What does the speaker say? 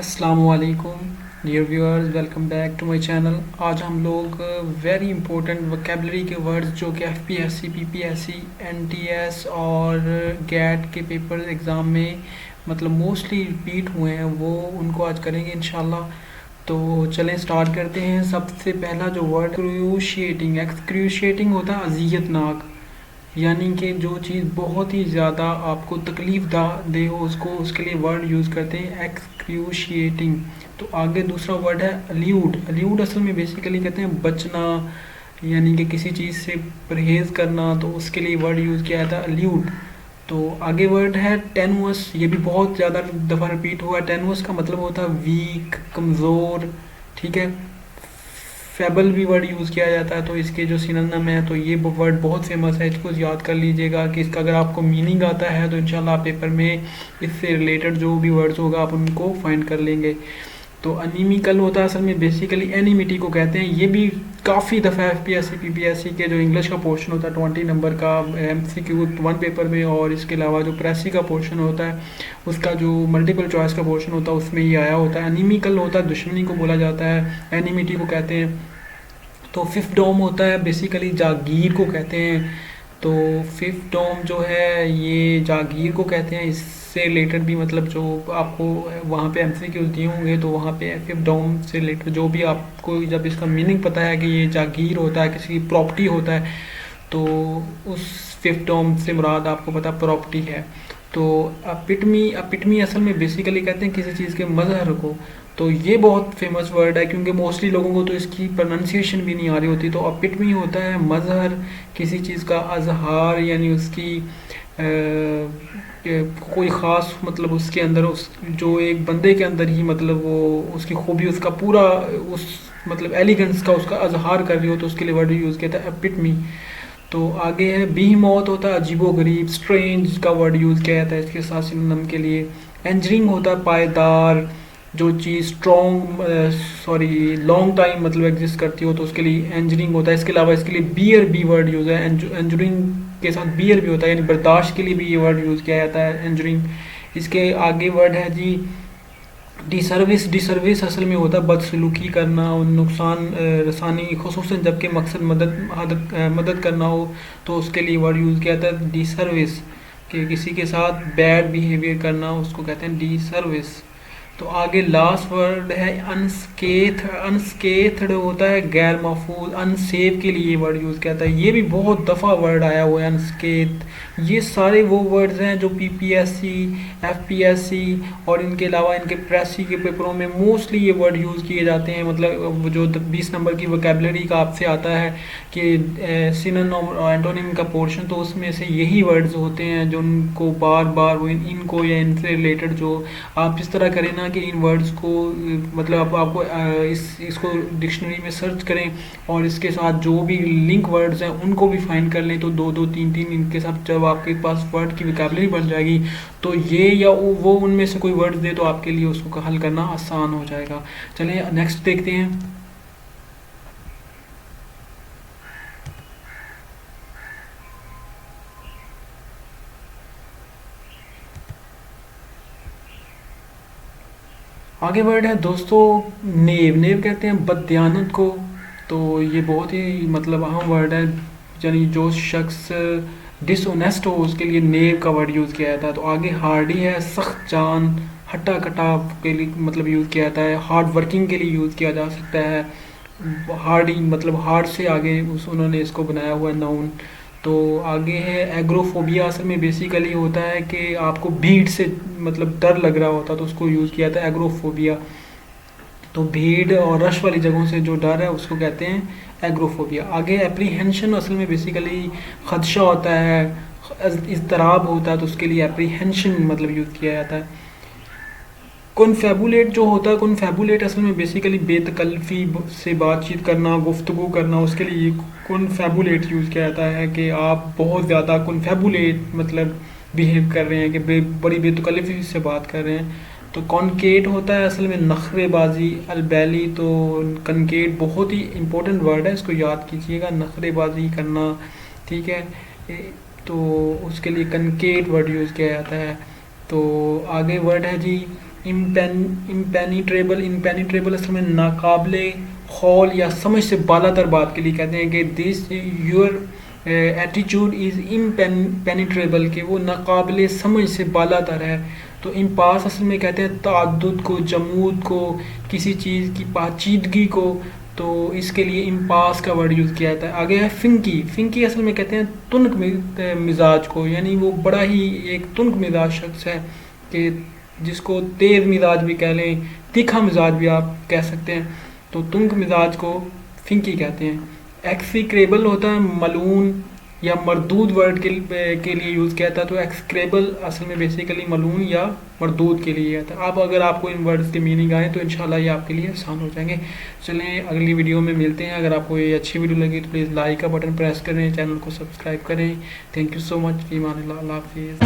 अस्सलामुअलैकुम dear viewers, welcome back to my channel. आज हम लोग वेरी इंपॉर्टेंट वोकेबलरी के वर्ड्स जो कि एफपीएससी, पीपीएससी, एनटीएस और गैट के पेपर एग्ज़ाम में मतलब मोस्टली रिपीट हुए हैं वो उनको आज करेंगे इंशाल्लाह। तो चलें स्टार्ट करते हैं। सबसे पहला जो वर्ड एक्सक्रूशिएटिंग। एक्सक्रूशिएटिंग होता है अजियतनाक, यानी कि जो चीज़ बहुत ही ज़्यादा आपको तकलीफ़ दे हो उसको उसके लिए वर्ड यूज़ करते हैं एक्सक्रूशिएटिंग। तो आगे दूसरा वर्ड है अल्यूड। अल्यूड असल में बेसिकली कहते हैं बचना, यानी कि किसी चीज़ से परहेज़ करना, तो उसके लिए वर्ड यूज़ किया जाता है अल्यूड। तो आगे वर्ड है टेनुअस। ये भी बहुत ज़्यादा दफ़ा रिपीट हुआ। टेनुअस का मतलब होता है वीक, कमज़ोर, ठीक है। फेबल भी वर्ड यूज़ किया जाता है, तो इसके जो सिनोनिम है तो ये वर्ड बहुत फेमस है, इसको याद कर लीजिएगा कि इसका अगर आपको मीनिंग आता है तो इंशाल्लाह आप पेपर में इससे रिलेटेड जो भी वर्ड्स होगा आप उनको फाइंड कर लेंगे। तो अनीमिकल होता है असल में बेसिकली एनिमिटी को कहते हैं। ये भी काफ़ी दफ़ा एफपीएससी, पीपीएससी के जो इंग्लिश का पोर्शन होता है 20 नंबर का एमसीक्यू 1 पेपर में, और इसके अलावा जो प्रेसी का पोर्शन होता है उसका जो मल्टीपल चॉइस का पोर्शन होता है उसमें ये आया होता है। अनीमिकल होता है दुश्मनी को बोला जाता है, एनिमिटी को कहते हैं। तो फिफ्थ डोम होता है बेसिकली जागीर को कहते हैं। तो फिफ्थ डोम जो है ये जागीर को कहते हैं। इससे रिलेटेड भी मतलब जो आपको वहाँ पे एमसीक्यूज दिए होंगे तो वहाँ पे फिफ्थ डोम से रिलेटेड जो भी आपको जब इसका मीनिंग पता है कि ये जागीर होता है, किसी की प्रॉपर्टी होता है, तो उस फिफ्थ डोम से मुराद आपको पता प्रॉपर्टी है। तो अपिटमी, अपिटमी असल में बेसिकली कहते हैं किसी चीज़ के मज़हर को। तो ये बहुत फेमस वर्ड है क्योंकि मोस्टली लोगों को तो इसकी प्रोनाउंसिएशन भी नहीं आ रही होती। तो अपिटमी होता है मज़हर, किसी चीज़ का अजहार, यानी उसकी कोई ख़ास मतलब उसके अंदर उस जो एक बंदे के अंदर ही मतलब वो उसकी खूबी, उसका पूरा उस मतलब एलिगेंस का उसका अजहार कर रही हो, तो उसके लिए वर्ड यूज़ किया था एपिटमी। तो आगे है बीहीमौत होता है अजीबो गरीब, स्ट्रेंज का वर्ड यूज़ किया जाता है इसके साथ सिनोनिम के लिए। एंजरिंग होता है पायदार, जो चीज़ स्ट्रॉन्ग सॉरी लॉन्ग टाइम मतलब एग्जिस्ट करती हो तो उसके लिए एंजरिंग होता है। इसके अलावा इसके लिए बियर भी वर्ड यूज़ है, एंजरिंग के साथ बियर भी होता है, यानी बर्दाश्त के लिए भी ये वर्ड यूज़ किया जाता है एंजरिंग। इसके आगे वर्ड है जी डिसर्विस। डिसर्विस असल में होता है बदसलूकी करना और नुकसान रसानी, खुसूसन जबकि मकसद मदद करना हो तो उसके लिए वर्ड यूज़ किया जाता है डिसर्विस। कि किसी के साथ बैड बिहेवियर करना उसको कहते हैं डिसर्विस। तो आगे लास्ट वर्ड है अनस्केथ। अनस्केथड होता है गैर महफूज, अनसेफ के लिए वर्ड यूज़ किया जाता है। ये भी बहुत दफ़ा वर्ड आया हुआ है अनस्केथ। ये सारे वो वर्ड्स हैं जो पीपीएससी, एफपीएससी और इनके अलावा इनके प्रेसी के पेपरों में मोस्टली ये वर्ड यूज़ किए जाते हैं। मतलब जो 20 नंबर की वोकेबलरी का आपसे आता है कि सिनोनिम और एंटोनिम का पोर्शन, तो उसमें से यही वर्ड्स होते हैं जो उनको बार बार वो इनको या इनसे रिलेटेड जो आप इस तरह करें ना कि इन वर्ड्स को मतलब आपको इसको डिक्शनरी में सर्च करें और इसके साथ जो भी लिंक वर्ड्स हैं उनको भी फाइंड कर लें, तो दो दो तीन तीन इनके साथ जब आपके पास वर्ड की वोकैबुलरी बन जाएगी तो ये या वो उनमें से कोई वर्ड्स दे तो आपके लिए उसको हल करना आसान हो जाएगा। चलिए नेक्स्ट देखते हैं। आगे वर्ड है दोस्तों नेव। नेव कहते हैं बददियानत को। तो ये बहुत ही मतलब अहम वर्ड है, यानी जो शख्स डिसऑनेस्ट हो उसके लिए नेव का वर्ड यूज़ किया जाता है। तो आगे हार्डी है सख्त जान, हट्टा कट्टा के लिए मतलब यूज़ किया जाता है। हार्ड वर्किंग के लिए यूज़ किया जा सकता है। हार्डी मतलब हार्ड से आगे उन्होंने इसको बनाया हुआ है नाउन। तो आगे है एग्रोफोबिया। असल में बेसिकली होता है कि आपको भीड़ से मतलब डर लग रहा होता तो उसको यूज़ किया था एग्रोफोबिया। तो भीड़ और रश वाली जगहों से जो डर है उसको कहते हैं एग्रोफोबिया। आगे एप्रीहेंशन। असल में बेसिकली खदशा होता है, इज़्तिराब होता है, तो उसके लिए एप्रीहेंशन मतलब यूज़ किया जाता है। कॉन्फेबुलेट जो होता है, कॉन्फेबुलेट असल में बेसिकली बेतकल्फ़ी से बातचीत करना, गुफ्तगू करना, उसके लिए कॉन्फेबुलेट यूज़ किया जाता है कि आप बहुत ज़्यादा कॉन्फेबुलेट मतलब बिहेव कर रहे हैं कि बड़ी बेतकल्फ़ी से बात कर रहे हैं। तो कॉन्केट होता है असल में नखरेबाजी, अलबैली। तो कनकेट बहुत ही इंपॉर्टेंट वर्ड है, इसको याद कीजिएगा, नखरेबाजी करना, ठीक है। तो उसके लिए कनकेट वर्ड यूज़ किया जाता है। तो आगे वर्ड है जी इम्पेनिट्रेबल, इम्पेनिट्रेबल असल में नाकाबिले हौल या समझ से बालातर बात के लिए कहते हैं कि this your attitude is impenetrable, कि वो नाकाबिले समझ से बालातर है। तो इम्पास असल में कहते हैं ताद्दुद को, जमूद को, किसी चीज़ की पाचीदगी को, तो इसके लिए इम्पास का वर्ड यूज़ किया जाता है। आगे है फिंकी। फिंकी असल में कहते हैं तुनक मिजाज को, यानी वो बड़ा ही एक तुनक मिजाज शख्स है, कि जिसको तेज़ मिजाज भी कह लें, तीखा मिजाज भी आप कह सकते हैं। तो तुनक मिजाज को फिंकी कहते हैं। एक्सिक्रेबल होता है मलून या मरदूद वर्ड के लिए यूज़ किया जाता है। तो एक्सक्रेबल असल में बेसिकली मलून या मरदूद के लिए आता है। अब अगर आपको इन वर्ड्स के मीनिंग आए तो इंशाल्लाह ये आपके लिए आसान हो जाएंगे। चलें अगली वीडियो में मिलते हैं। अगर आपको ये अच्छी वीडियो लगी तो प्लीज़ लाइक का बटन प्रेस करें, चैनल को सब्सक्राइब करें। Thank you so much. फ़ी अमान अल्लाह। हाफ़िज़।